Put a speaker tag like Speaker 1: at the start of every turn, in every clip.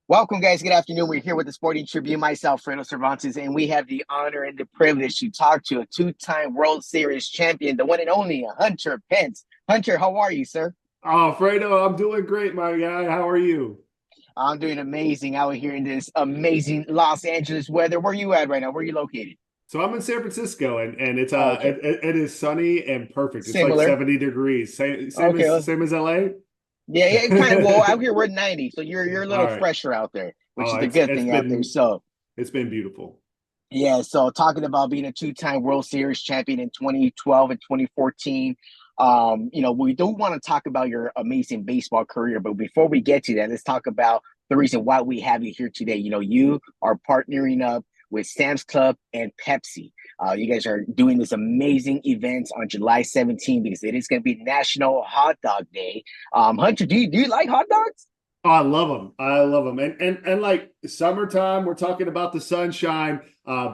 Speaker 1: Welcome, guys. Good afternoon. We're here with the Sporting Tribune, myself, Fredo Cervantes, and we have the honor and the privilege to talk to a two-time World Series champion, the one and only Hunter Pence. Hunter, how are you, sir?
Speaker 2: Oh, Fredo, I'm doing great, my guy. How are you?
Speaker 1: I'm doing amazing out here in this amazing Los Angeles weather. Where are you at right now? Where are you located?
Speaker 2: So I'm in San Francisco, and it's
Speaker 1: Okay,
Speaker 2: it is sunny and perfect. It's like
Speaker 1: similar.
Speaker 2: 70 degrees,
Speaker 1: Okay,
Speaker 2: same as LA.
Speaker 1: yeah, yeah, kind of. Well, out here we're 90, so you're a
Speaker 2: All
Speaker 1: little
Speaker 2: right.
Speaker 1: fresher out there, which
Speaker 2: Oh,
Speaker 1: is the good thing out there. So
Speaker 2: it's been beautiful.
Speaker 1: yeah, so talking about being a two-time World Series champion in 2012 and 2014, we do want to talk about your amazing baseball career, but before we get to that, let's talk about the reason why we have you here today. You are partnering up with Sam's Club and Pepsi. You guys are doing this amazing event on July 17th because it is going to be National Hot Dog Day. Hunter, do you like hot dogs?
Speaker 2: Oh, I love them. I love them. And like summertime, we're talking about the sunshine,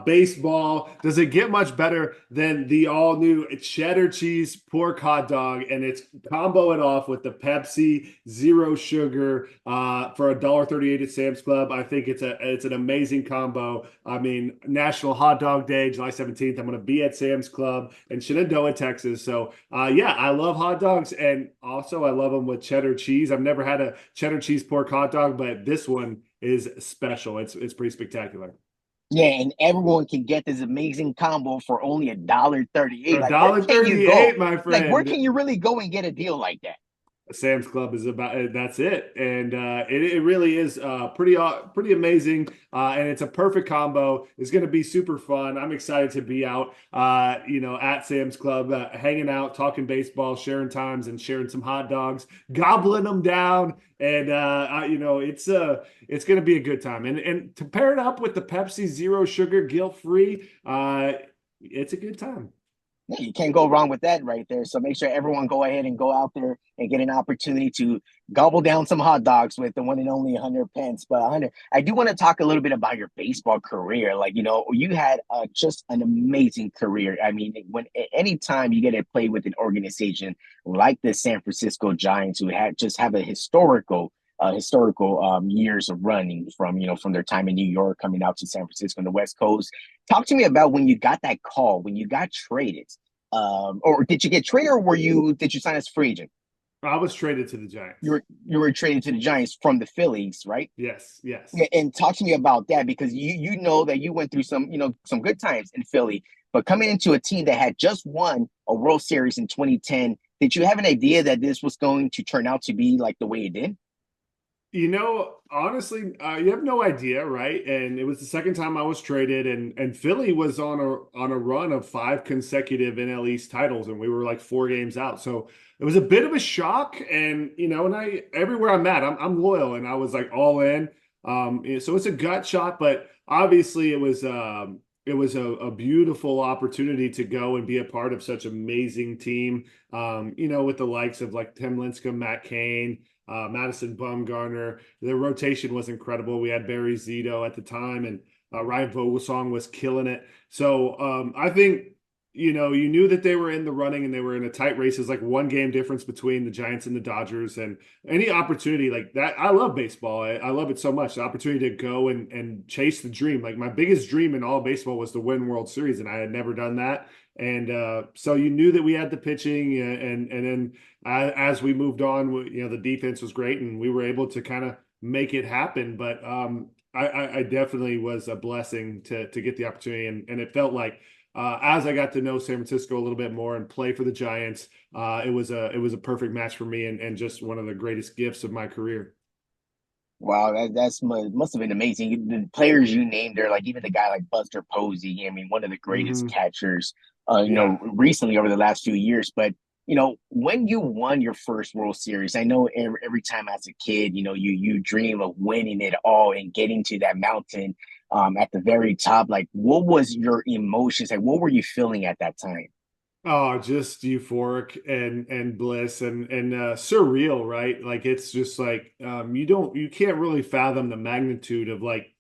Speaker 2: baseball. Does it get much better than the all new cheddar cheese pork hot dog? And it's combo it off with the Pepsi Zero Sugar for $1.38 at Sam's Club. I think it's an amazing combo. I mean, National Hot Dog Day, July 17th. I'm going to be at Sam's Club in Shenandoah, Texas. So yeah, I love hot dogs, and also I love them with cheddar cheese. I've never had a cheddar cheese pork hot dog, but this one is special. It's pretty spectacular.
Speaker 1: Yeah, and everyone can get this amazing combo for only $1.38.
Speaker 2: A
Speaker 1: Like, where
Speaker 2: dollar
Speaker 1: can you go?
Speaker 2: 38, my
Speaker 1: Like, where
Speaker 2: friend.
Speaker 1: can you really go and get a deal like that?
Speaker 2: Sam's Club is about that's it, and it really is pretty amazing, and it's a perfect combo. It's going to be super fun. I'm excited to be out, at Sam's Club, hanging out, talking baseball, sharing times, and sharing some hot dogs, gobbling them down, and it's going to be a good time. And to pair it up with the Pepsi Zero Sugar, guilt free, it's a good time.
Speaker 1: Yeah, you can't go wrong with that right there. So make sure everyone go ahead and go out there and get an opportunity to gobble down some hot dogs with the one and only Hunter Pence. But Hunter, I do want to talk a little bit about your baseball career. Like, you had just an amazing career. I mean, when anytime you get to play with an organization like the San Francisco Giants, who had just have a historical years of running from their time in New York coming out to San Francisco on the West Coast. Talk to me about when you got that call, when you got traded. Or did you get traded, or did you sign as a free agent?
Speaker 2: I was traded to the
Speaker 1: You
Speaker 2: Giants.
Speaker 1: were you were traded to the Giants from the Phillies, right?
Speaker 2: Yes, yes.
Speaker 1: Yeah, and talk to me about that because you know that you went through some good times in Philly, but coming into a team that had just won a World Series in 2010, did you have an idea that this was going to turn out to be like the way it did?
Speaker 2: Honestly, you have no idea, right? And it was the second time I was traded, and Philly was on a run of five consecutive NL East titles, and we were like 4 games out. So it was a bit of a shock, and I everywhere I'm at, I'm loyal, and I was like all in. So it's a gut shot, but obviously it was a beautiful opportunity to go and be a part of such amazing team. With the likes of like Tim Lincecum, Matt Cain, Madison Bumgarner. The rotation was incredible. We had Barry Zito at the time, and Ryan Vogelsong was killing it. So I think you knew that they were in the running and they were in a tight race. It's like 1 game difference between the Giants and the Dodgers, and any opportunity like that. I love baseball. I love it so much. The opportunity to go and chase the dream. Like my biggest dream in all baseball was to win World Series, and I had never done that. And so you knew that we had the pitching, and then as we moved on, the defense was great, and we were able to kind of make it happen. But I definitely was a blessing to get the opportunity, and it felt like as I got to know San Francisco a little bit more and play for the Giants, it was a perfect match for me, and just one of the greatest gifts of my career.
Speaker 1: Wow, that's must have been amazing. The players you named there, like even the guy like Buster Posey. I mean, one of the greatest
Speaker 2: Hmm.
Speaker 1: catchers,
Speaker 2: Yeah.
Speaker 1: recently over the last few years. But when you won your first World Series, I know every time as a kid, you dream of winning it all and getting to that mountain, at the very top. Like, what was your emotions? Like, what were you feeling at that time?
Speaker 2: Oh, just euphoric and bliss and surreal, right? Like it's just like you can't really fathom the magnitude of like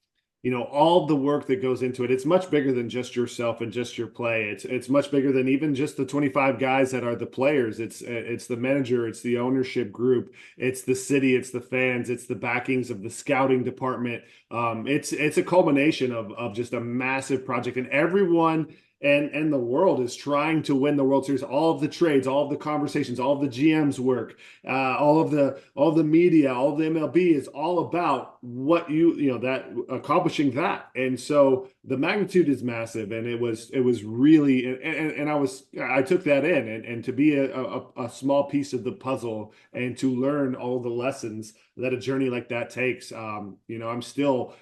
Speaker 2: all the work that goes into it. It's much bigger than just yourself and just your play. It's much bigger than even just the 25 guys that are the players. It's the manager, it's the ownership group, it's the city, it's the fans, it's the backings of the scouting department. It's a culmination of just a massive project, and everyone and the world is trying to win the World Series. All of the trades, all of the conversations, all of the GM's work, all of the media, all of the MLB is all about what that accomplishing that. And so the magnitude is massive, and it was really, and I took that in, and to be a small piece of the puzzle and to learn all the lessons that a journey like that takes. I'm still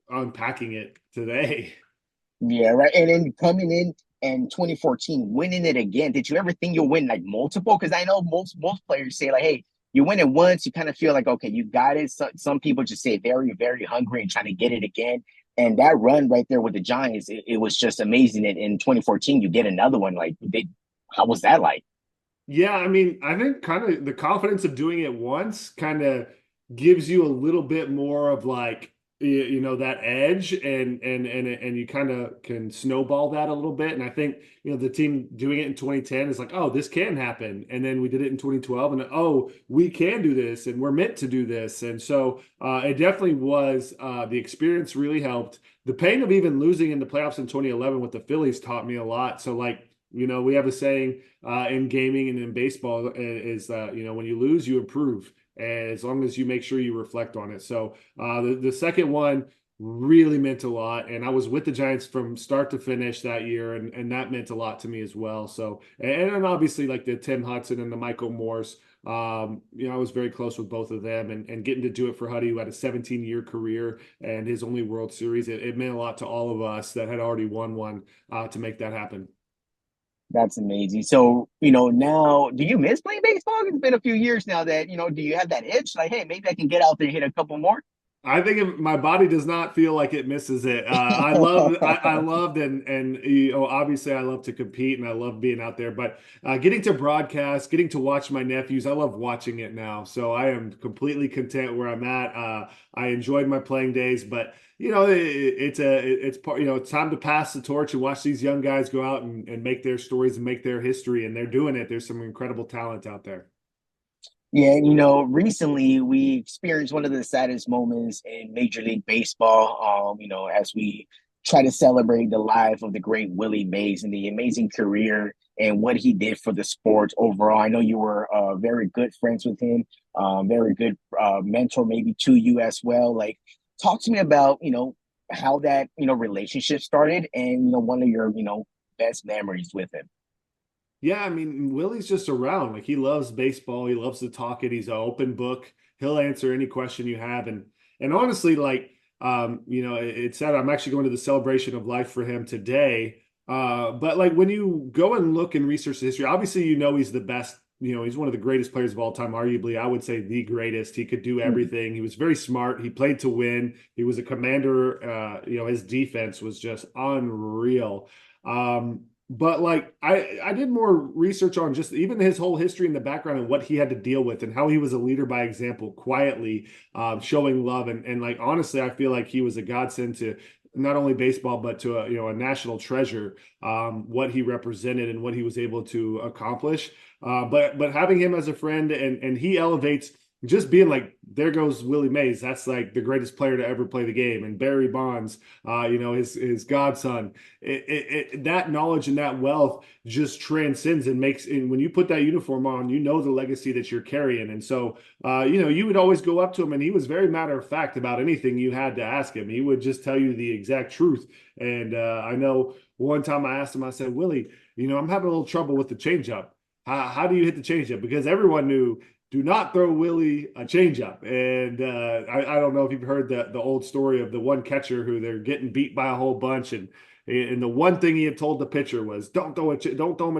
Speaker 2: unpacking it today.
Speaker 1: Yeah, right. And then coming in 2014, winning it again. Did you ever think you'll win like multiple? Because I know most players say like, hey, you win it once, you kind of feel like okay, you got it. Some people just say very, very hungry and trying to get it again. And that run right there with the Giants, it was just amazing. And in 2014, you get another one. How was that like?
Speaker 2: Yeah, I mean, I think kind of the confidence of doing it once kind of gives you a little bit more of like that edge, and you kind of can snowball that a little bit. And I think the team doing it in 2010 is like, oh, this can happen, and then we did it in 2012, and oh, we can do this, and we're meant to do this. And so it definitely was, the experience really helped. The pain of even losing in the playoffs in 2011 with the Phillies taught me a lot. So like, we have a saying in gaming and in baseball is that, when you lose, you improve. And as long as you make sure you reflect on it. So the second one really meant a lot. And I was with the Giants from start to finish that year. And that meant a lot to me as well. So, and obviously like the Tim Hudson and the Michael Morse, I was very close with both of them, and getting to do it for Huddy, who had a 17-year career and his only World Series. It meant a lot to all of us that had already won one to make that happen.
Speaker 1: That's amazing. So, now do you miss playing baseball? It's been a few years now that, do you have that itch? Like, hey, maybe I can get out there and hit a couple more.
Speaker 2: I think my body does not feel like it misses it. I loved, and obviously I love to compete and I love being out there, but getting to broadcast, getting to watch my nephews, I love watching it now. So I am completely content where I'm at. I enjoyed my playing days, but it's part, it's time to pass the torch and watch these young guys go out and make their stories and make their history, and they're doing it. There's some incredible talent out there.
Speaker 1: Yeah, recently we experienced one of the saddest moments in Major League Baseball. As we try to celebrate the life of the great Willie Mays and the amazing career and what he did for the sport overall. I know you were very good friends with him, very good mentor maybe to you as well. Like, talk to me about how that relationship started and one of your best memories with him.
Speaker 2: Yeah, I mean, Willie's just around. Like, he loves baseball. He loves to talk it. He's an open book. He'll answer any question you have. And honestly, like, it's sad. I'm actually going to the celebration of life for him today. But like when you go and look and research the history, obviously he's the best. He's one of the greatest players of all time, arguably. I would say the greatest. He could do everything. He was very smart. He played to win. He was a commander. His defense was just unreal. But like I did more research on just even his whole history and the background and what he had to deal with and how he was a leader by example, quietly showing love, and like honestly, I feel like he was a godsend to not only baseball but to a national treasure. What he represented and what he was able to accomplish. But having him as a friend, and he elevates just being like, there goes Willie Mays. That's like the greatest player to ever play the game. And Barry Bonds, his godson. That knowledge and that wealth just transcends and makes. And when you put that uniform on, the legacy that you're carrying. And so, you would always go up to him, and he was very matter of fact about anything you had to ask him. He would just tell you the exact truth. And I know one time I asked him, I said, Willie, I'm having a little trouble with the changeup. How do you hit the changeup? Because everyone knew, do not throw Willie a changeup. And I don't know if you've heard the old story of the one catcher who they're getting beat by a whole bunch, and the one thing he had told the pitcher was, don't throw him a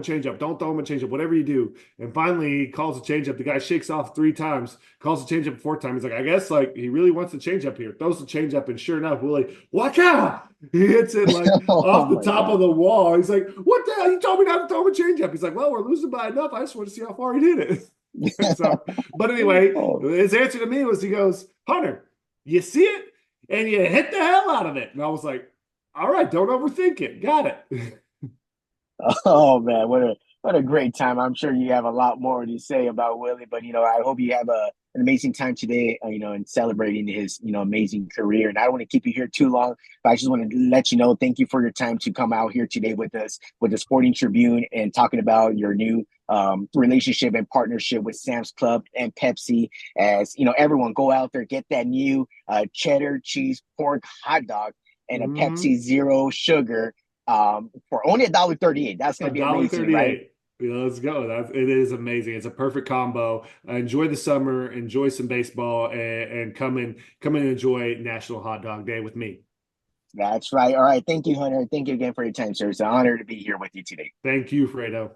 Speaker 2: changeup, don't throw him a changeup, whatever you do. And finally, he calls a changeup. The guy shakes off 3 times, calls the changeup 4 times. He's like, I guess like he really wants the changeup here. Throws the changeup, and sure enough, Willie, watch out! He hits it like
Speaker 1: Oh
Speaker 2: off the
Speaker 1: my
Speaker 2: top of
Speaker 1: God.
Speaker 2: the wall. He's like, what the hell? You told me not to throw him a changeup. He's like, well, we're losing by enough. I just want to see how far he did it. So, but anyway,
Speaker 1: Oh,
Speaker 2: his answer to me was, he goes, Hunter, you see it? and you hit the hell out of it. And I was like, all right, don't overthink it. Got it.
Speaker 1: Oh man, what a great time! I'm sure you have a lot more to say about Willie, but I hope you have an amazing time today. In celebrating his amazing career. And I don't want to keep you here too long, but I just want to let you know, thank you for your time to come out here today with us with the Sporting Tribune and talking about your new relationship and partnership with Sam's Club and Pepsi. As everyone go out there, get that new cheddar cheese pork hot dog and a
Speaker 2: Mhm.
Speaker 1: Pepsi Zero Sugar for only $1.38. That's
Speaker 2: A
Speaker 1: gonna be
Speaker 2: dollar
Speaker 1: amazing, right?
Speaker 2: 38. Yeah, let's go. It is amazing. It's a perfect combo. Enjoy the summer, enjoy some baseball, and come and enjoy National Hot Dog Day with me.
Speaker 1: That's right. All right. Thank you, Hunter. Thank you again for your time, sir. It's an honor to be here with you today.
Speaker 2: Thank you, Fredo.